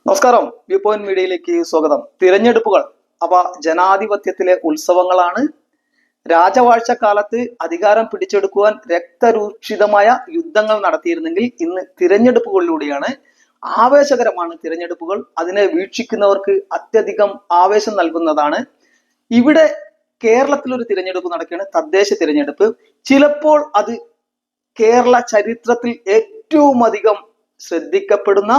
നമസ്കാരം, view point മീഡിയയിലേക്ക് സ്വാഗതം. തിരഞ്ഞെടുപ്പുകൾ ജനാധിപത്യത്തിലെ ഉത്സവങ്ങളാണ്. രാജവാഴ്ചക്കാലത്ത് അധികാരം പിടിച്ചെടുക്കുവാൻ രക്തരൂക്ഷിതമായ യുദ്ധങ്ങൾ നടത്തിയിരുന്നെങ്കിൽ ഇന്ന് തിരഞ്ഞെടുപ്പുകളിലൂടെയാണ്. ആവേശകരമാണ് തിരഞ്ഞെടുപ്പുകൾ. അതിനെ വീക്ഷിക്കുന്നവർക്ക് അത്യധികം ആവേശം നൽകുന്നതാണ്. ഇവിടെ കേരളത്തിൽ ഒരു തിരഞ്ഞെടുപ്പ് നടക്കുകയാണ്, തദ്ദേശ തിരഞ്ഞെടുപ്പ്. ചിലപ്പോൾ അത് കേരള ചരിത്രത്തിൽ ഏറ്റവും അധികം ശ്രദ്ധിക്കപ്പെടുന്ന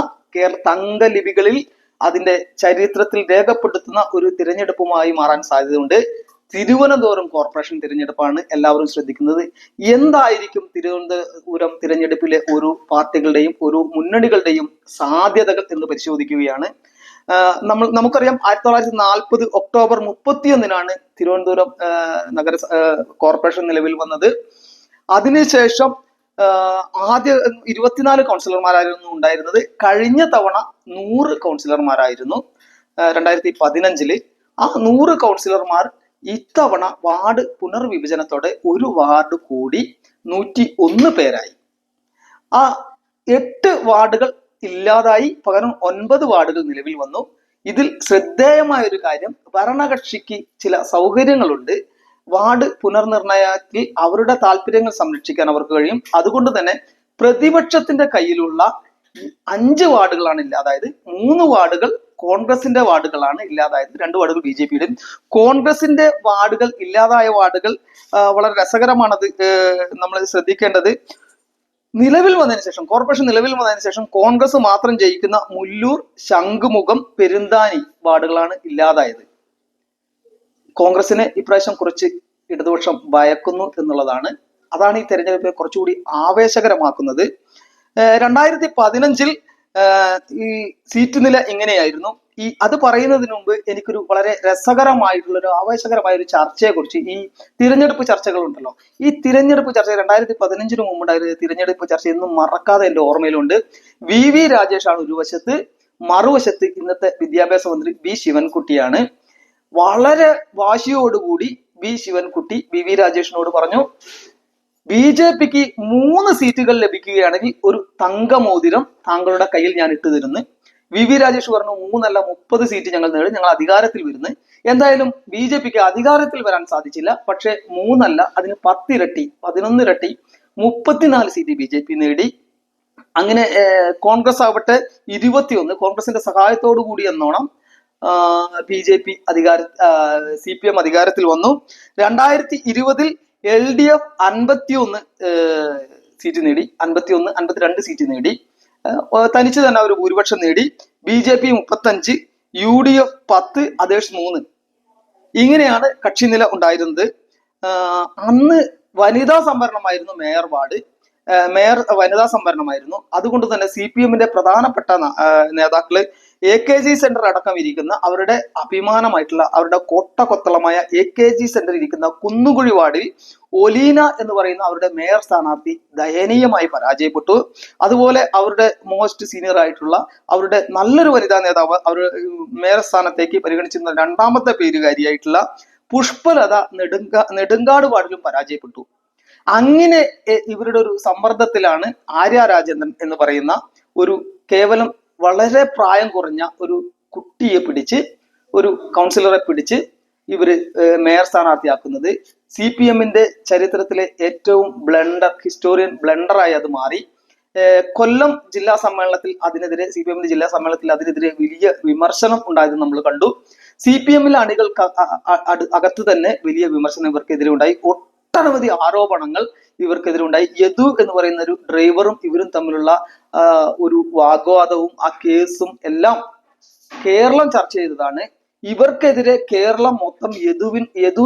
തങ്കലിപികളിൽ അതിന്റെ ചരിത്രത്തിൽ രേഖപ്പെടുത്തുന്ന ഒരു തിരഞ്ഞെടുപ്പുമായി മാറാൻ സാധ്യതയുണ്ട്. തിരുവനന്തപുരം കോർപ്പറേഷൻ തിരഞ്ഞെടുപ്പാണ് എല്ലാവരും ശ്രദ്ധിക്കുന്നത്. എന്തായിരിക്കും തിരുവനന്തപുരം തിരഞ്ഞെടുപ്പിലെ ഒരു പാർട്ടികളുടെയും ഒരു മുന്നണികളുടെയും സാധ്യതകൾ എന്ന് പരിശോധിക്കുകയാണ്. നമുക്കറിയാം, 1940 ഒക്ടോബർ 31 തിരുവനന്തപുരം നഗര കോർപ്പറേഷൻ നിലവിൽ വന്നത്. അതിനുശേഷം ആദ്യ 24 കൗൺസിലർമാരായിരുന്നു ഉണ്ടായിരുന്നത്. കഴിഞ്ഞ തവണ 100 കൗൺസിലർമാരായിരുന്നു 2015. ആ 100 കൗൺസിലർമാർ ഇത്തവണ വാർഡ് പുനർവിഭജനത്തോടെ ഒരു വാർഡ് കൂടി 101 പേരായി. ആ 8 വാർഡുകൾ ഇല്ലാതായി, പകരം 9 വാർഡുകൾ നിലവിൽ വന്നു. ഇതിൽ ശ്രദ്ധേയമായ ഒരു കാര്യം, ഭരണകക്ഷിക്ക് ചില സൗകര്യങ്ങളുണ്ട്. വാർഡ് പുനർനിർണയത്തിൽ അവരുടെ താല്പര്യങ്ങൾ സംരക്ഷിക്കാൻ അവർക്ക് കഴിയും. അതുകൊണ്ട് തന്നെ പ്രതിപക്ഷത്തിന്റെ കയ്യിലുള്ള 5 വാർഡുകളാണ് ഇല്ലാതായത്. 3 വാർഡുകൾ കോൺഗ്രസിന്റെ വാർഡുകളാണ് ഇല്ലാതായത്, 2 വാർഡുകൾ BJPയുടെയും. കോൺഗ്രസിന്റെ വാർഡുകൾ ഇല്ലാതായ വാർഡുകൾ വളരെ രസകരമാണത്. നമ്മൾ ശ്രദ്ധിക്കേണ്ടത്, നിലവിൽ വന്നതിന് ശേഷം, കോർപ്പറേഷൻ നിലവിൽ വന്നതിന് ശേഷം കോൺഗ്രസ് മാത്രം ജയിക്കുന്ന മുല്ലൂർ, ശംഖുമുഖം, പെരുന്താനി വാർഡുകളാണ് ഇല്ലാതായത്. കോൺഗ്രസിനെ ഇപ്രാവശ്യം കുറച്ച് ഇടതുപക്ഷം ഭയക്കുന്നു എന്നുള്ളതാണ്. അതാണ് ഈ തെരഞ്ഞെടുപ്പിനെ കുറച്ചുകൂടി ആവേശകരമാക്കുന്നത്. 2015 ഈ സീറ്റ് നില ഇങ്ങനെയായിരുന്നു. അത് പറയുന്നതിന് മുമ്പ് എനിക്കൊരു വളരെ രസകരമായിട്ടുള്ള ഒരു ആവേശകരമായ ഒരു ചർച്ചയെ കുറിച്ച്, ഈ തിരഞ്ഞെടുപ്പ് ചർച്ചകളുണ്ടല്ലോ, ഈ തിരഞ്ഞെടുപ്പ് ചർച്ച 2015 മുമ്പുണ്ടായിരുന്ന തിരഞ്ഞെടുപ്പ് ചർച്ച എന്നും മറക്കാതെ എൻ്റെ ഓർമ്മയിലുണ്ട്. VV രാജേഷാണ് ഒരു വശത്ത്, മറുവശത്ത് ഇന്നത്തെ വിദ്യാഭ്യാസ മന്ത്രി V ശിവൻകുട്ടിയാണ്. വളരെ വാശിയോടുകൂടി ശിവൻകുട്ടി VV രാജേഷിനോട് പറഞ്ഞു, BJPക്ക് 3 സീറ്റുകൾ ലഭിക്കുകയാണെങ്കിൽ ഒരു തങ്കമോതിരം താങ്കളുടെ കയ്യിൽ ഞാൻ ഇട്ടു തരുന്നു. VV രാജേഷ് പറഞ്ഞു, 3 അല്ല 30 സീറ്റ് ഞങ്ങൾ നേടും, ഞങ്ങൾ അധികാരത്തിൽ വരുന്നു. എന്തായാലും BJPക്ക് അധികാരത്തിൽ വരാൻ സാധിച്ചില്ല. പക്ഷെ 3 അല്ല, അതിന് 10 ഇരട്ടി, 11 ഇരട്ടി, 34 സീറ്റ് BJP നേടി. അങ്ങനെ കോൺഗ്രസ് ആവട്ടെ 21, കോൺഗ്രസിന്റെ സഹായത്തോടു കൂടി എന്നോണം BJP CPM അധികാരത്തിൽ വന്നു. 2020 LDF 51 സീറ്റ് നേടി, 52 സീറ്റ് നേടി, തനിച്ച് തന്നെ ഒരു ഭൂരിപക്ഷം നേടി. BJP 35, UDF 10, others 3. ഇങ്ങനെയാണ് കക്ഷിനില ഉണ്ടായിരുന്നത്. അന്ന് വനിതാ സംവരണമായിരുന്നു മേയർ വാർഡ്. മേയർ വനിതാ സംവരണമായിരുന്നു. അതുകൊണ്ട് തന്നെ CPMന്റെ പ്രധാനപ്പെട്ട നേതാക്കള് AKG സെന്റർ അടക്കം ഇരിക്കുന്ന, അവരുടെ അഭിമാനമായിട്ടുള്ള, അവരുടെ കോട്ടകൊത്തളമായ AKG സെന്റർ ഇരിക്കുന്ന കുന്നുകുഴി വാർഡിൽ ഒലീന എന്ന് പറയുന്ന അവരുടെ മേയർ സ്ഥാനാർത്ഥി ദയനീയമായി പരാജയപ്പെട്ടു. അതുപോലെ അവരുടെ മോസ്റ്റ് സീനിയർ ആയിട്ടുള്ള, അവരുടെ നല്ലൊരു വനിതാ നേതാവ്, അവർ മേയർ സ്ഥാനത്തേക്ക് പരിഗണിച്ചിരുന്ന 2ാമത്തെ പേരുകാരിയായിട്ടുള്ള പുഷ്പലത നെടുങ്കാട് വാർഡിലും പരാജയപ്പെട്ടു. അങ്ങനെ ഇവരുടെ ഒരു സമ്മർദ്ദത്തിലാണ് ആര്യ രാജേന്ദ്രൻ എന്ന് പറയുന്ന ഒരു കേവലം വളരെ പ്രായം കുറഞ്ഞ ഒരു കുട്ടിയെ പിടിച്ച്, ഒരു കൗൺസിലറെ പിടിച്ച് ഇവര് മേയർ സ്ഥാനാർത്ഥിയാക്കുന്നത്. CPMന്റെ ചരിത്രത്തിലെ ഏറ്റവും ഹിസ്റ്റോറിയൻ ബ്ലണ്ടറായി അത് മാറി. കൊല്ലം ജില്ലാ സമ്മേളനത്തിൽ അതിനെതിരെ, CPMന്റെ ജില്ലാ സമ്മേളനത്തിൽ അതിനെതിരെ വലിയ വിമർശനം ഉണ്ടായത് നമ്മൾ കണ്ടു. CPMലെ അണികൾക്ക് അകത്ത് തന്നെ വലിയ വിമർശനം ഇവർക്കെതിരെ ഉണ്ടായി. ഒട്ടനവധി ആരോപണങ്ങൾ ഇവർക്കെതിരെ ഉണ്ടായി. യദു എന്ന് പറയുന്ന ഒരു ഡ്രൈവറും ഇവരും തമ്മിലുള്ള ഒരു വാഗ്വാദവും ആ കേസും എല്ലാം കേരളം ചർച്ച ചെയ്തതാണ്. ഇവർക്കെതിരെ കേരളം മൊത്തം യദു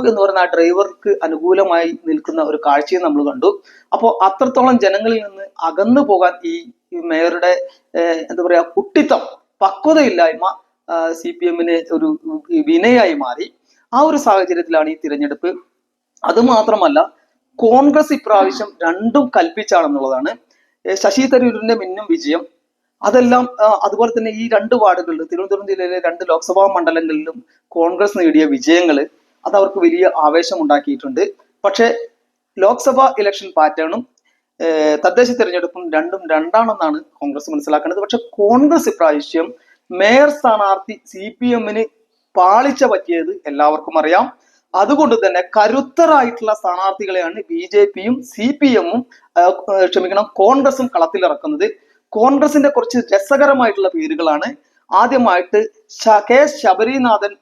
എന്ന് പറയുന്ന ആ ഡ്രൈവർക്ക് അനുകൂലമായി നിൽക്കുന്ന ഒരു കാഴ്ചയും നമ്മൾ കണ്ടു. അപ്പോൾ അത്രത്തോളം ജനങ്ങളിൽ നിന്ന് അകന്നു പോകാൻ ഈ മേയറുടെ എന്താ പറയാ കുട്ടിത്തം, പക്വതയില്ലായ്മ CPMന് ഒരു വിനയായി മാറി. ആ ഒരു സാഹചര്യത്തിലാണ് ഈ തിരഞ്ഞെടുപ്പ്. അതുമാത്രമല്ല, കോൺഗ്രസ് ഇപ്രാവശ്യം രണ്ടും കൽപ്പിച്ചാണെന്നുള്ളതാണ്. ശശി തരൂരിന്റെ മിന്നും വിജയം, അതെല്ലാം അതുപോലെ തന്നെ ഈ 2 വാർഡുകളിൽ, തിരുവനന്തപുരം ജില്ലയിലെ 2 ലോക്സഭാ മണ്ഡലങ്ങളിലും കോൺഗ്രസ് നേടിയ വിജയങ്ങൾ അത് അവർക്ക് വലിയ ആവേശം ഉണ്ടാക്കിയിട്ടുണ്ട്. പക്ഷെ ലോക്സഭാ ഇലക്ഷൻ പാറ്റേണും തദ്ദേശ തിരഞ്ഞെടുപ്പും രണ്ടും രണ്ടാണെന്നാണ് കോൺഗ്രസ് മനസ്സിലാക്കുന്നത്. പക്ഷെ കോൺഗ്രസ് ഇപ്രാവശ്യം മേയർ സ്ഥാനാർത്ഥി CPM-ന് പാളിച്ച പറ്റിയത് എല്ലാവർക്കും അറിയാം. അതുകൊണ്ട് തന്നെ കരുത്തരായിട്ടുള്ള സ്ഥാനാർത്ഥികളെയാണ് BJP-യും CPM-ഉം കോൺഗ്രസും കളത്തിലിറക്കുന്നത്. കോൺഗ്രസിന്റെ കുറച്ച് രസകരമായിട്ടുള്ള പേരുകളാണ്. ആദ്യമായിട്ട് K ശബരിനാഥൻ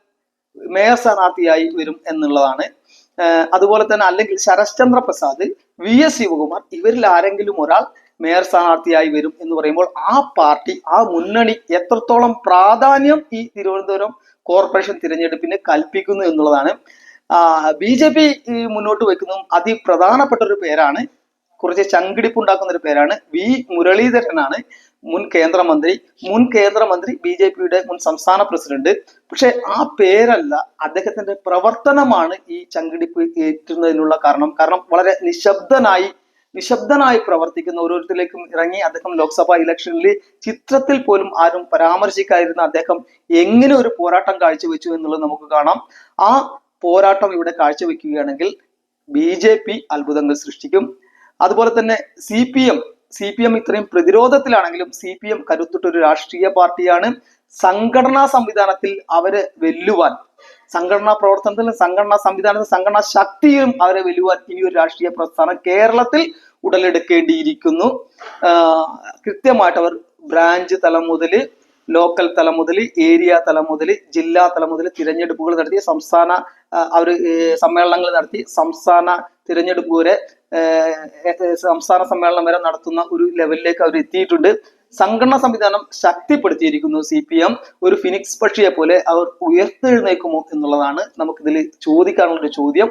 മേയർ സ്ഥാനാർത്ഥിയായി വരും എന്നുള്ളതാണ്. അതുപോലെ തന്നെ അല്ലെങ്കിൽ ശരശ്ചന്ദ്ര പ്രസാദ്, VS ശിവകുമാർ, ഇവരിൽ ആരെങ്കിലും ഒരാൾ മേയർ സ്ഥാനാർത്ഥിയായി വരും എന്ന് പറയുമ്പോൾ ആ പാർട്ടി, ആ മുന്നണി എത്രത്തോളം പ്രാധാന്യം ഈ തിരുവനന്തപുരം കോർപ്പറേഷൻ തിരഞ്ഞെടുപ്പിന് കൽപ്പിക്കുന്നു എന്നുള്ളതാണ്. BJP മുന്നോട്ട് വയ്ക്കുന്നതും അതിപ്രധാനപ്പെട്ട ഒരു പേരാണ്, കുറച്ച് ചങ്കിടിപ്പുണ്ടാക്കുന്ന ഒരു പേരാണ്. മുരളീധരനാണ് മുൻ കേന്ദ്രമന്ത്രി. BJP-യുടെ മുൻ സംസ്ഥാന പ്രസിഡന്റ്. പക്ഷെ ആ പേരല്ല, അദ്ദേഹത്തിന്റെ പ്രവർത്തനമാണ് ഈ ചങ്കിടിപ്പ് ഏറ്റുന്നതിനുള്ള കാരണം. വളരെ നിശബ്ദനായി പ്രവർത്തിക്കുന്ന, ഓരോരുത്തരിലേക്കും ഇറങ്ങി അദ്ദേഹം ലോക്സഭാ ഇലക്ഷനിൽ ചിത്രത്തിൽ പോലും ആരും പരാമർശിക്കാതിരുന്ന അദ്ദേഹം എങ്ങനെ ഒരു പോരാട്ടം കാഴ്ചവെച്ചു എന്നുള്ളത് നമുക്ക് കാണാം. ആ പോരാട്ടം ഇവിടെ കാഴ്ചവെക്കുകയാണെങ്കിൽ BJP അത്ഭുതങ്ങൾ സൃഷ്ടിക്കും. അതുപോലെ തന്നെ CPM ഇത്രയും പ്രതിരോധത്തിലാണെങ്കിലും CPM കരുത്തുറ്റൊരു രാഷ്ട്രീയ പാർട്ടിയാണ്. സംഘടനാ സംവിധാനത്തിൽ അവരെ വെല്ലുവാൻ, സംഘടനാ പ്രവർത്തനത്തിലും സംഘടനാ സംവിധാനത്തിലും സംഘടനാ ശക്തിയും അവരെ വെല്ലുവാൻ ഈ ഒരു രാഷ്ട്രീയ പ്രസ്ഥാനം കേരളത്തിൽ ഉടലെടുക്കേണ്ടിയിരിക്കുന്നു. കൃത്യമായിട്ട് അവർ ബ്രാഞ്ച് തലം മുതൽ, ലോക്കൽ തലം മുതൽ, ഏരിയ തലം മുതൽ, ജില്ലാ തലം മുതൽ തിരഞ്ഞെടുപ്പുകൾ നടത്തി, സമ്മേളനങ്ങൾ നടത്തി, സംസ്ഥാന തിരഞ്ഞെടുപ്പ് വരെ, സംസ്ഥാന സമ്മേളനം വരെ നടത്തുന്ന ഒരു ലെവലിലേക്ക് അവർ എത്തിയിട്ടുണ്ട്. സംഘടനാ സംവിധാനം ശക്തിപ്പെടുത്തിയിരിക്കുന്നു CPM. ഒരു ഫിനിക്സ് പക്ഷിയെ പോലെ അവർ ഉയർത്തെഴുന്നേക്കുമോ എന്നുള്ളതാണ് നമുക്കിതിൽ ചോദിക്കാനുള്ളൊരു ചോദ്യം.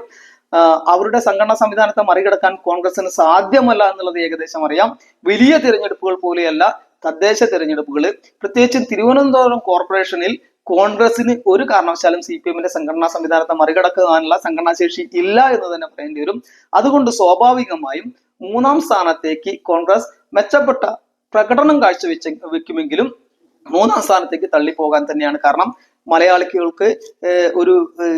അവരുടെ സംഘടനാ സംവിധാനത്തെ മറികടക്കാൻ കോൺഗ്രസിന് സാധ്യമല്ല എന്നുള്ളത് ഏകദേശം അറിയാം. വലിയ തിരഞ്ഞെടുപ്പുകൾ പോലെയല്ല തദ്ദേശ തിരഞ്ഞെടുപ്പുകൾ. പ്രത്യേകിച്ചും തിരുവനന്തപുരം കോർപ്പറേഷനിൽ കോൺഗ്രസിന് ഒരു കാരണവശാലും CPM-ന്റെ സംഘടനാ സംവിധാനത്തെ മറികടക്കാനുള്ള സംഘടനാ ശേഷി ഇല്ല എന്ന് തന്നെ പറയേണ്ടി വരും. അതുകൊണ്ട് സ്വാഭാവികമായും 3-ാം സ്ഥാനത്തേക്ക് കോൺഗ്രസ് മെച്ചപ്പെട്ട പ്രകടനം കാഴ്ചവെക്കുമെങ്കിലും 3-ാം സ്ഥാനത്തേക്ക് തള്ളിപ്പോകാൻ തന്നെയാണ്. കാരണം മലയാളികൾക്ക് ഒരു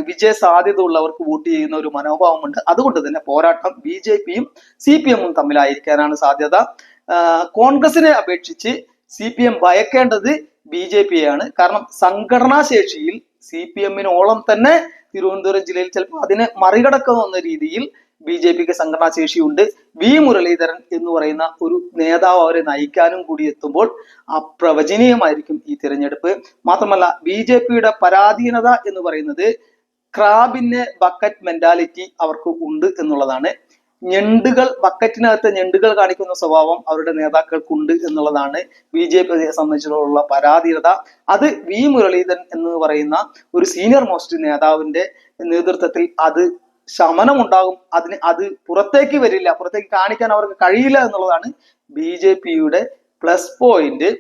വിജയ സാധ്യത ഉള്ളവർക്ക് വോട്ട് ചെയ്യുന്ന ഒരു മനോഭാവമുണ്ട്. അതുകൊണ്ട് തന്നെ പോരാട്ടം BJP-യും CPM-ഉം തമ്മിലായിരിക്കാനാണ് സാധ്യത. കോൺഗ്രസിനെ അപേക്ഷിച്ച് CPM ഭയക്കേണ്ടത് BJP-യാണ്. കാരണം സംഘടനാ ശേഷിയിൽ CPM-നോളം തന്നെ തിരുവനന്തപുരം ജില്ലയിൽ ചിലപ്പോൾ അതിനെ മറികടക്കുന്ന രീതിയിൽ BJP-ക്ക് സംഘടനാ ശേഷിയുണ്ട്. മുരളീധരൻ എന്ന് പറയുന്ന ഒരു നേതാവ് അവരെ നയിക്കാനും കൂടി എത്തുമ്പോൾ അപ്രവചനീയമായിരിക്കും ഈ തിരഞ്ഞെടുപ്പ്. മാത്രമല്ല BJP-യുടെ പരാധീനത എന്ന് പറയുന്നത് ക്രാബിന്റെ ബക്കറ്റ് മെന്റാലിറ്റി അവർക്ക് ഉണ്ട് എന്നുള്ളതാണ്. ബക്കറ്റിനകത്ത് ഞണ്ടുകൾ കാണിക്കുന്ന സ്വഭാവം അവരുടെ നേതാക്കൾക്കുണ്ട് എന്നുള്ളതാണ് BJP-യെ സംബന്ധിച്ചുള്ള പരാധീനത. അത് മുരളീധരൻ എന്ന് പറയുന്ന ഒരു സീനിയർ മോസ്റ്റ് നേതാവിന്റെ നേതൃത്വത്തിൽ അത് ശമനം ഉണ്ടാകും. അത് പുറത്തേക്ക് വരില്ല, പുറത്തേക്ക് കാണിക്കാൻ അവർക്ക് കഴിയില്ല എന്നുള്ളതാണ് BJP-യുടെ പ്ലസ് പോയിന്റ്.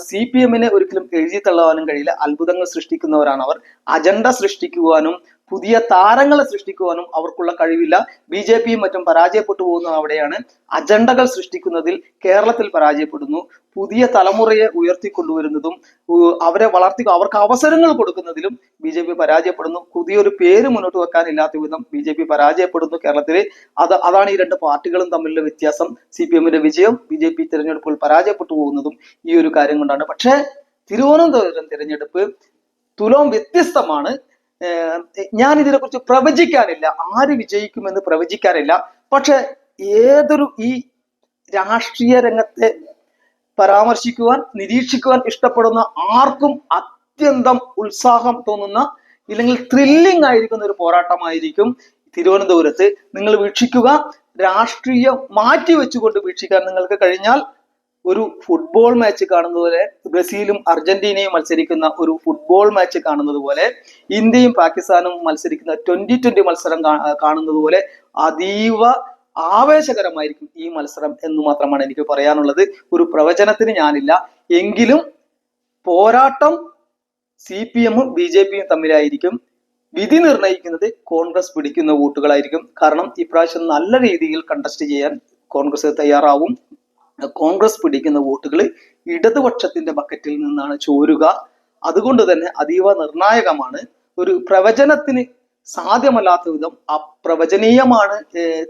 CPM-നെ ഒരിക്കലും എഴുതി തള്ളുവാനും കഴിയില്ല. അത്ഭുതങ്ങൾ സൃഷ്ടിക്കുന്നവരാണ് അവർ. അജണ്ട സൃഷ്ടിക്കുവാനും പുതിയ താരങ്ങളെ സൃഷ്ടിക്കുവാനും അവർക്കുള്ള കഴിവില്ല. BJP-യും മറ്റും പരാജയപ്പെട്ടു പോകുന്നത് അവിടെയാണ്. അജണ്ടകൾ സൃഷ്ടിക്കുന്നതിൽ കേരളത്തിൽ പരാജയപ്പെടുന്നു. പുതിയ തലമുറയെ ഉയർത്തിക്കൊണ്ടുവരുന്നതും അവർക്ക് അവസരങ്ങൾ കൊടുക്കുന്നതിലും BJP പരാജയപ്പെടുന്നു. പുതിയൊരു പേര് മുന്നോട്ട് വെക്കാനില്ലാത്ത വിധം BJP പരാജയപ്പെടുന്നു കേരളത്തില്. അതാണ് ഈ രണ്ട് പാർട്ടികളും തമ്മിലുള്ള വ്യത്യാസം. CPM-ന്റെ വിജയം, BJP തിരഞ്ഞെടുപ്പുകൾ പരാജയപ്പെട്ടു പോകുന്നതും ഈ ഒരു കാര്യം കൊണ്ടാണ്. പക്ഷേ തിരുവനന്തപുരം തിരഞ്ഞെടുപ്പ് തുലോം വ്യത്യസ്തമാണ്. ഞാൻ ഇതിനെക്കുറിച്ച് പ്രവചിക്കാനില്ല, ആര് വിജയിക്കുമെന്ന് പ്രവചിക്കാനില്ല. പക്ഷെ ഈ രാഷ്ട്രീയ രംഗത്തെ പരാമർശിക്കുവാൻ, നിരീക്ഷിക്കുവാൻ ഇഷ്ടപ്പെടുന്ന ആർക്കും അത്യന്തം ഉത്സാഹം തോന്നുന്ന, ഇല്ലെങ്കിൽ ത്രില്ലിംഗ് ആയിരിക്കുന്ന ഒരു പോരാട്ടമായിരിക്കും തിരുവനന്തപുരത്ത്. നിങ്ങൾ വീക്ഷിക്കുക. രാഷ്ട്രീയം മാറ്റി വെച്ചുകൊണ്ട് വീക്ഷിക്കാൻ നിങ്ങൾക്ക് കഴിഞ്ഞാൽ ഒരു ഫുട്ബോൾ മാച്ച് കാണുന്നത് പോലെ, ബ്രസീലും അർജന്റീനയും മത്സരിക്കുന്ന ഒരു ഫുട്ബോൾ മാച്ച് കാണുന്നത് പോലെ, ഇന്ത്യയും പാകിസ്ഥാനും മത്സരിക്കുന്ന 2020 മത്സരം കാണുന്നത് പോലെ അതീവ ആവേശകരമായിരിക്കും ഈ മത്സരം എന്ന് മാത്രമാണ് എനിക്ക് പറയാനുള്ളത്. ഒരു പ്രവചനത്തിന് ഞാനില്ല. എങ്കിലും പോരാട്ടം CPM-ഉം BJP-യും തമ്മിലായിരിക്കും. വിധി നിർണയിക്കുന്നത് കോൺഗ്രസ് പിടിക്കുന്ന വോട്ടുകളായിരിക്കും. കാരണം ഇപ്രാവശ്യം നല്ല രീതിയിൽ കണ്ടസ്റ്റ് ചെയ്യാൻ കോൺഗ്രസ് തയ്യാറാവും. കോൺഗ്രസ് പിടിക്കുന്ന വോട്ടുകൾ ഇടതുപക്ഷത്തിന്റെ ബക്കറ്റിൽ നിന്നാണ് ചോരുക. അതുകൊണ്ട് തന്നെ അതീവ നിർണായകമാണ്. ഒരു പ്രവചനത്തിന് സാധ്യമല്ലാത്ത വിധം അപ്രവചനീയമാണ്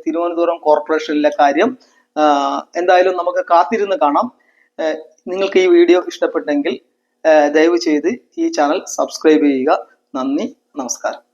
തിരുവനന്തപുരം കോർപ്പറേഷനിലെ കാര്യം. എന്തായാലും നമുക്ക് കാത്തിരുന്ന് കാണാം. നിങ്ങൾക്ക് ഈ വീഡിയോ ഇഷ്ടപ്പെട്ടെങ്കിൽ ദയവ് ചെയ്ത് ഈ ചാനൽ സബ്സ്ക്രൈബ് ചെയ്യുക. നന്ദി, നമസ്കാരം.